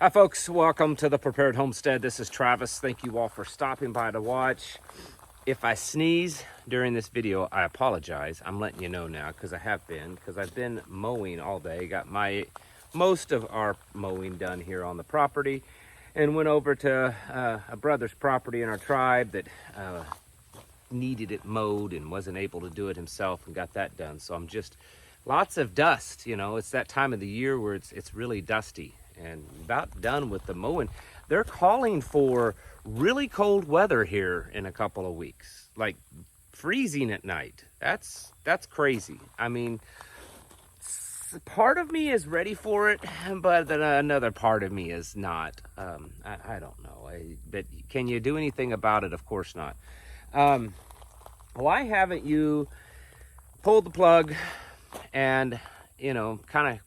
Hi folks, welcome to the Prepared Homestead. This is Travis. Thank you all for stopping by to watch. If I sneeze during this video, I apologize. I'm letting you know now because I've been mowing all day. Got most of our mowing done here on the property and went over to a brother's property in our tribe that needed it mowed and wasn't able to do it himself and got that done. So I'm just lots of dust, you know. It's that time of the year where it's really dusty. And about done with the mowing. They're calling for really cold weather here in a couple of weeks, like freezing at night. That's crazy. I mean, part of me is ready for it, but then another part of me is not. I don't know. But can you do anything about it? Of course not. Why haven't you pulled the plug and, you know, kind of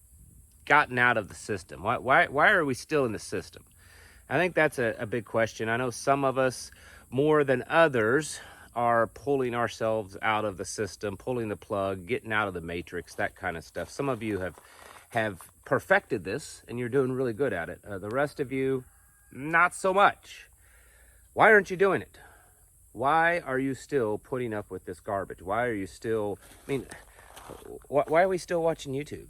gotten out of the system? Why are we still in the system? I think that's a big question. I know some of us more than others are pulling ourselves out of the system, pulling the plug, getting out of the matrix, that kind of stuff. Some of you have perfected this and you're doing really good at it. The rest of you, not so much. Why aren't you doing it? Why are you still putting up with this garbage? Why are you still, why are we still watching YouTube?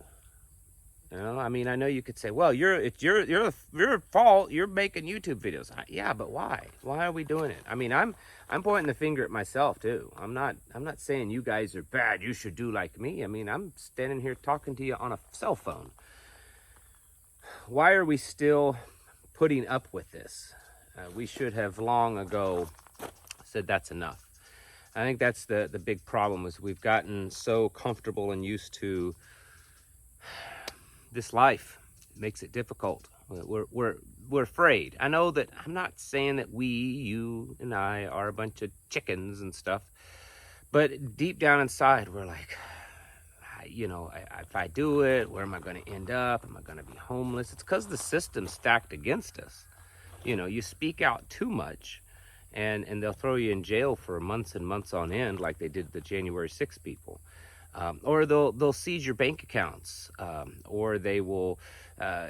You know, I mean, I know you could say, well, it's your fault. You're making YouTube videos. Yeah, but why? Why are we doing it? I mean, I'm pointing the finger at myself too. I'm not saying you guys are bad. You should do like me. I mean, I'm standing here talking to you on a cell phone. Why are we still putting up with this? We should have long ago said that's enough. I think that's the big problem is we've gotten so comfortable and used to this life. It makes it difficult. We're afraid. I know that I'm not saying that you and I are a bunch of chickens and stuff, but deep down inside, we're like, you know, if I do it, where am I going to end up? Am I going to be homeless? It's because the system's stacked against us. You know, you speak out too much, and they'll throw you in jail for months and months on end, like they did the January 6 people. Or they'll seize your bank accounts, or they will,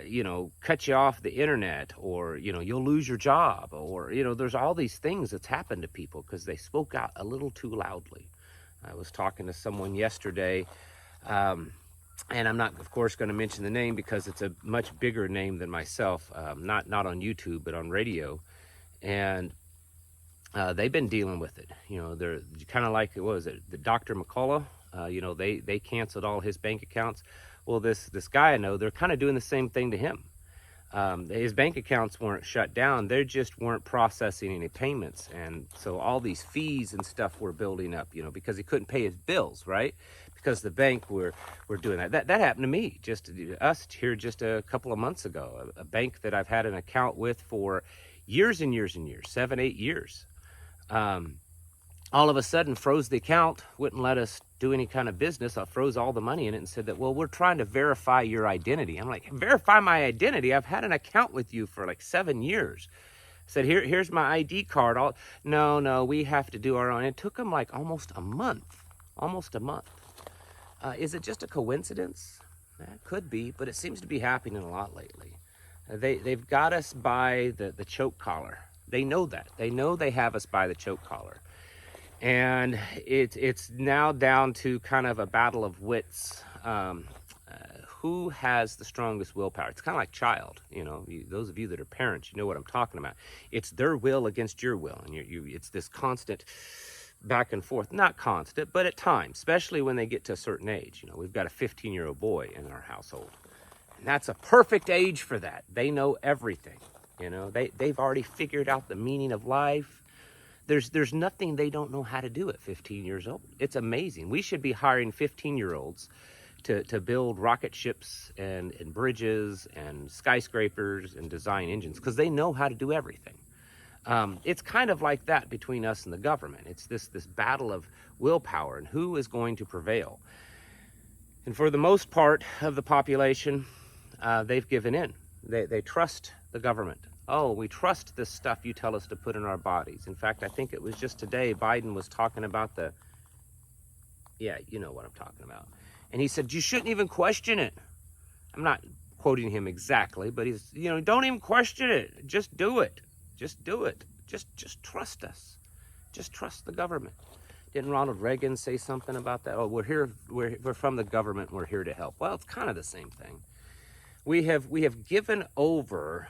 you know, cut you off the internet, or, you know, you'll lose your job, or, you know, there's all these things that's happened to people because they spoke out a little too loudly. I was talking to someone yesterday, and I'm not, of course, going to mention the name because it's a much bigger name than myself, not on YouTube, but on radio, and they've been dealing with it. You know, they're kind of like, what was it, the Dr. McCullough? You know, they canceled all his bank accounts. Well, this guy I know, they're kind of doing the same thing to him. His bank accounts weren't shut down. They just weren't processing any payments. And so all these fees and stuff were building up, you know, because he couldn't pay his bills, right? Because the bank were doing that. That happened to me, just us here just a couple of months ago. A bank that I've had an account with for years and years and years, 7-8 years. All of a sudden froze the account, wouldn't let us do any kind of business. I froze all the money in it and said that, well, we're trying to verify your identity. I'm like, verify my identity? I've had an account with you for like 7 years. I said, here's my ID card. No, we have to do our own. It took them like almost a month. Is it just a coincidence? That could be, but it seems to be happening a lot lately. They've got us by the choke collar. They know that. They know they have us by the choke collar. And it's now down to kind of a battle of wits. Who has the strongest willpower? It's kind of like child, you know. Those of you that are parents, you know what I'm talking about. It's their will against your will, and it's this constant back and forth. Not constant, but at times, especially when they get to a certain age. You know, we've got a 15-year-old boy in our household, and that's a perfect age for that. They know everything. You know, they've already figured out the meaning of life. There's nothing they don't know how to do at 15 years old. It's amazing. We should be hiring 15-year-olds to build rocket ships and bridges and skyscrapers and design engines because they know how to do everything. It's kind of like that between us and the government. It's this battle of willpower and who is going to prevail. And for the most part of the population, they've given in. They trust the government. Oh, we trust this stuff you tell us to put in our bodies. In fact, I think it was just today Biden was talking about yeah, you know what I'm talking about. And he said, you shouldn't even question it. I'm not quoting him exactly, but he's, don't even question it. Just do it. Just do it. Just trust us. Just trust the government. Didn't Ronald Reagan say something about that? Oh, we're here, we're from the government, we're here to help. Well, it's kind of the same thing. We have given over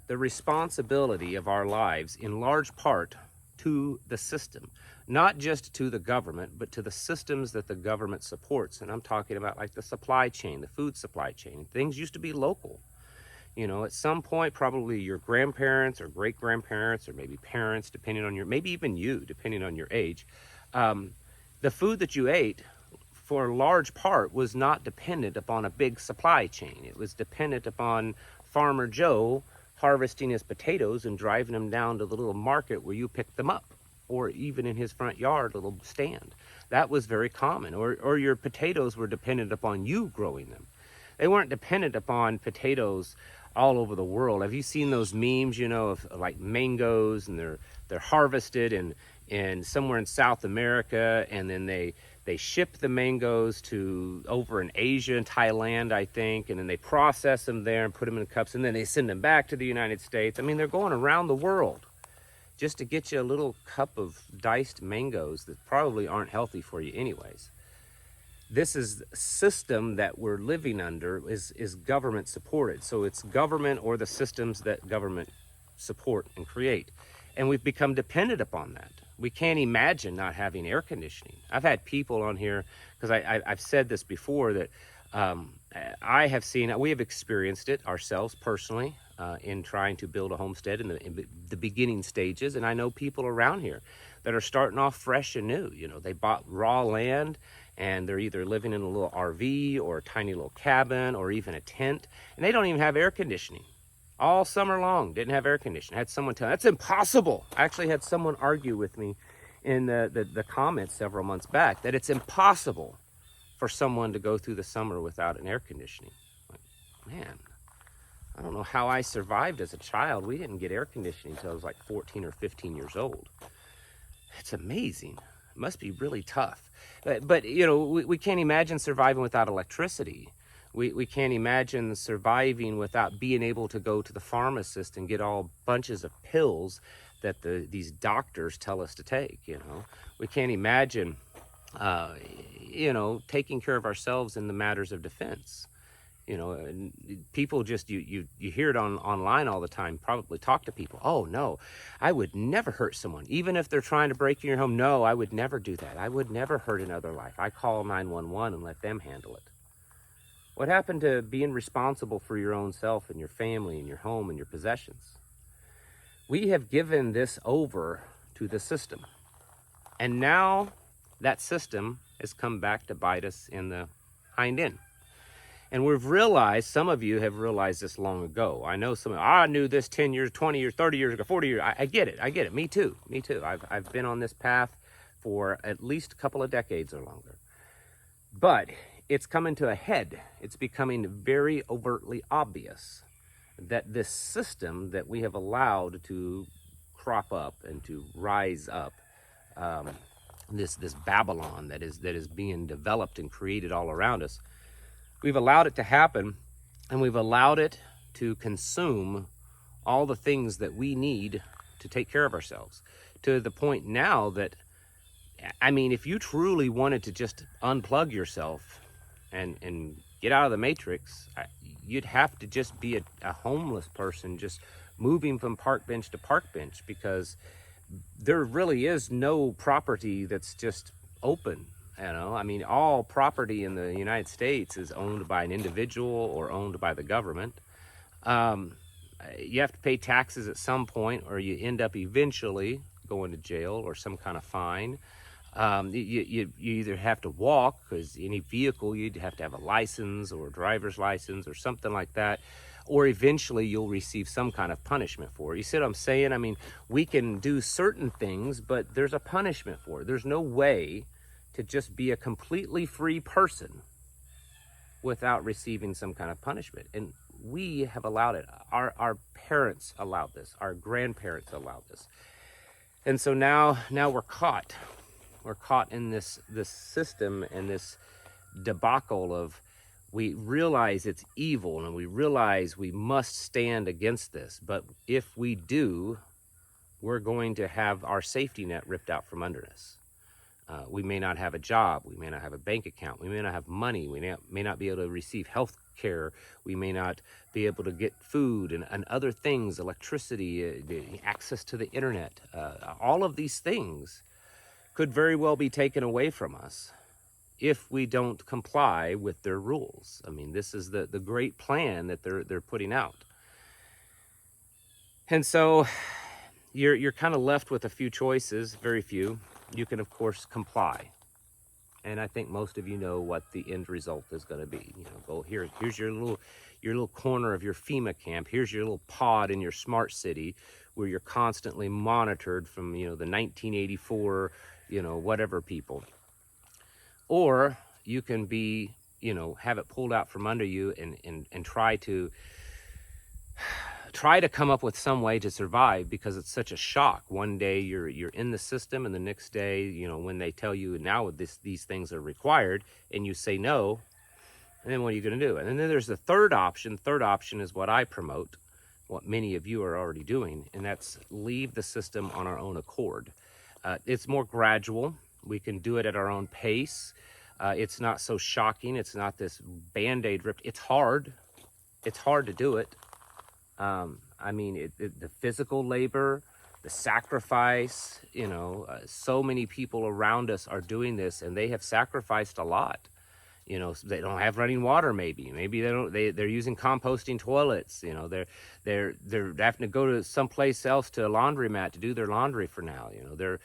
the responsibility of our lives in large part to the system, not just to the government, but to the systems that the government supports. And I'm talking about like the supply chain, the food supply chain. Things used to be local. At some point, probably your grandparents or great grandparents or maybe parents, depending on maybe even you, depending on your age, the food that you ate for a large part was not dependent upon a big supply chain. It was dependent upon Farmer Joe harvesting his potatoes and driving them down to the little market where you picked them up, or even in his front yard, a little stand. That was very common. Or your potatoes were dependent upon you growing them. They weren't dependent upon potatoes all over the world. Have you seen those memes, of like mangoes, and they're harvested in somewhere in South America, and then they ship the mangoes to over in Asia and Thailand, I think, and then they process them there and put them in cups, and then they send them back to the United States. I mean, they're going around the world just to get you a little cup of diced mangoes that probably aren't healthy for you anyways. This is a system that we're living under is government supported. So it's government or the systems that government support and create. And we've become dependent upon that. We can't imagine not having air conditioning. I've had people on here, because I've said this before, that we have experienced it ourselves personally in trying to build a homestead in the beginning stages. And I know people around here that are starting off fresh and new. They bought raw land, and they're either living in a little RV or a tiny little cabin or even a tent, and they don't even have air conditioning. All summer long, didn't have air conditioning. I had someone tell me, that's impossible. I actually had someone argue with me in the comments several months back that it's impossible for someone to go through the summer without an air conditioning. Like, man, I don't know how I survived as a child. We didn't get air conditioning until I was like 14 or 15 years old. It's amazing. It must be really tough. But we can't imagine surviving without electricity. We can't imagine surviving without being able to go to the pharmacist and get all bunches of pills that these doctors tell us to take. We can't imagine taking care of ourselves in the matters of defense. And people just, you hear it online all the time, probably talk to people. Oh no, I would never hurt someone. Even if they're trying to break in your home, no, I would never do that. I would never hurt another life. I call 911 and let them handle it. What happened to being responsible for your own self and your family and your home and your possessions? We have given this over to the system. And now that system has come back to bite us in the hind end. And we've realized, some of you have realized this long ago. I know I knew this 10 years, 20 years, 30 years ago, 40 years. I get it. Me too. I've been on this path for at least a couple of decades or longer. But it's coming to a head. It's becoming very overtly obvious that this system that we have allowed to crop up and to rise up, this Babylon that is being developed and created all around us, we've allowed it to happen, and we've allowed it to consume all the things that we need to take care of ourselves, to the point now that, I mean, if you truly wanted to just unplug yourself and get out of the matrix, you'd have to just be a homeless person, just moving from park bench to park bench, because there really is no property that's just open. I mean, all property in the United States is owned by an individual or owned by the government. You have to pay taxes at some point, or you end up eventually going to jail or some kind of fine. You either have to walk, because any vehicle you'd have to have a license or a driver's license or something like that, or eventually you'll receive some kind of punishment for it. You see what I'm saying? I mean, we can do certain things, but there's a punishment for it. There's no way to just be a completely free person without receiving some kind of punishment. And we have allowed it. Our parents allowed this. Our grandparents allowed this. And so now we're caught. We're caught in this system and this debacle of we realize it's evil and we realize we must stand against this. But if we do, we're going to have our safety net ripped out from under us. We may not have a job. We may not have a bank account. We may not have money. We may not be able to receive health care. We may not be able to get food and other things, electricity, access to the internet. All of these things could very well be taken away from us if we don't comply with their rules. I mean, this is the great plan that they're putting out. And so you're kind of left with a few choices, very few. You can, of course, comply. And I think most of you know what the end result is going to be. You know, go here's your little corner of your FEMA camp. Here's your little pod in your smart city where you're constantly monitored from, you know, the 1984, you know, whatever people. Or you can be, you know, have it pulled out from under you and try to come up with some way to survive, because it's such a shock. One day you're in the system, and the next day, you know, when they tell you now these things are required, and you say no, and then what are you going to do? And then there's the third option. Third option is what I promote, what many of you are already doing, and that's leave the system on our own accord. It's more gradual. We can do it at our own pace. It's not so shocking. It's not this Band-Aid ripped. It's hard. It's hard to do it. I mean, the physical labor, the sacrifice, you know, so many people around us are doing this, and they have sacrificed a lot. You know, they don't have running water. Maybe they're using composting toilets. You know, they're having to go to someplace else, to a laundromat, to do their laundry for now. You know,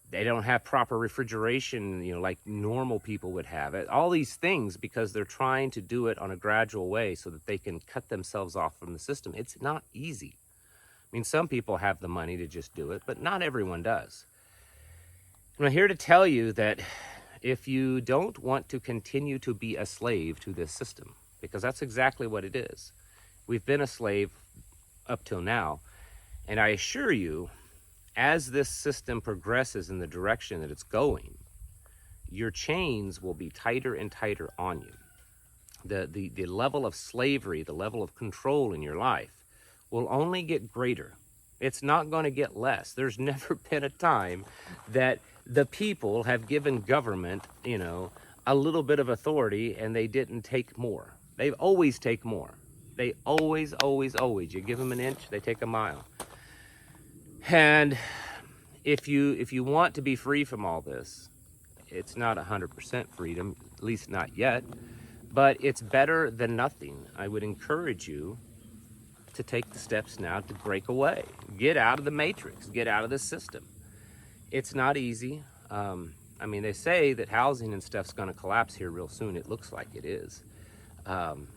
they don't have proper refrigeration, you know, like normal people would have it. All these things because they're trying to do it on a gradual way so that they can cut themselves off from the system. It's not easy. I mean, some people have the money to just do it, but not everyone does. I'm here to tell you that if you don't want to continue to be a slave to this system, because that's exactly what it is. We've been a slave up till now, and I assure you, as this system progresses in the direction that it's going, your chains will be tighter and tighter on you. The level of slavery, the level of control in your life will only get greater. It's not going to get less. There's never been a time that the people have given government, you know, a little bit of authority and they didn't take more. They always take more. They always. You give them an inch, they take a mile. And if you want to be free from all this, it's not 100% freedom, at least not yet, but it's better than nothing. I would encourage you to take the steps now to break away. Get out of the matrix, get out of the system. It's not easy. I mean, they say that housing and stuff's gonna collapse here real soon. It looks like it is. And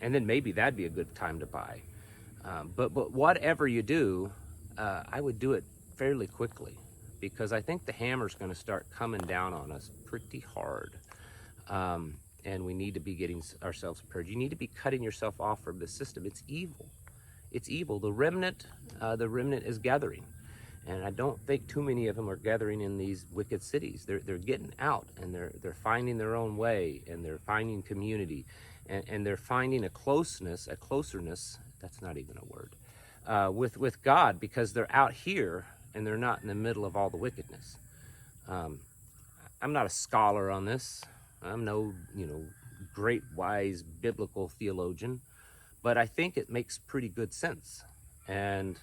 then maybe that'd be a good time to buy. But whatever you do, I would do it fairly quickly, because I think the hammer's going to start coming down on us pretty hard. And we need to be getting ourselves prepared. You need to be cutting yourself off from the system. It's evil. It's evil. The remnant is gathering. And I don't think too many of them are gathering in these wicked cities. They're getting out, and they're finding their own way, and they're finding community, and they're finding a closeness, that's not even a word, with God, because they're out here and they're not in the middle of all the wickedness. I'm not a scholar on this. I'm no, great wise biblical theologian, but I think it makes pretty good sense. And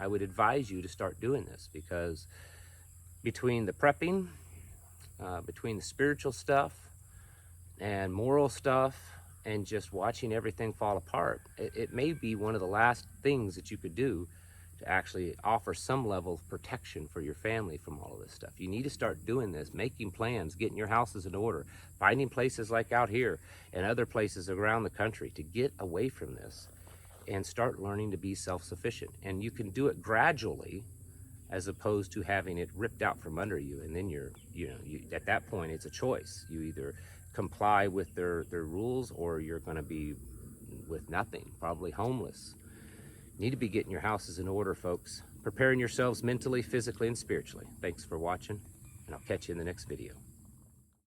I would advise you to start doing this, because between the prepping, between the spiritual stuff and moral stuff, and just watching everything fall apart, it may be one of the last things that you could do to actually offer some level of protection for your family from all of this stuff. You need to start doing this, making plans, getting your houses in order, finding places like out here and other places around the country to get away from this and start learning to be self-sufficient. And you can do it gradually, as opposed to having it ripped out from under you. And then you at that point, it's a choice. You either comply with their rules, or you're going to be with nothing, probably homeless. You need to be getting your houses in order, folks. Preparing yourselves mentally, physically, and spiritually. Thanks for watching, and I'll catch you in the next video.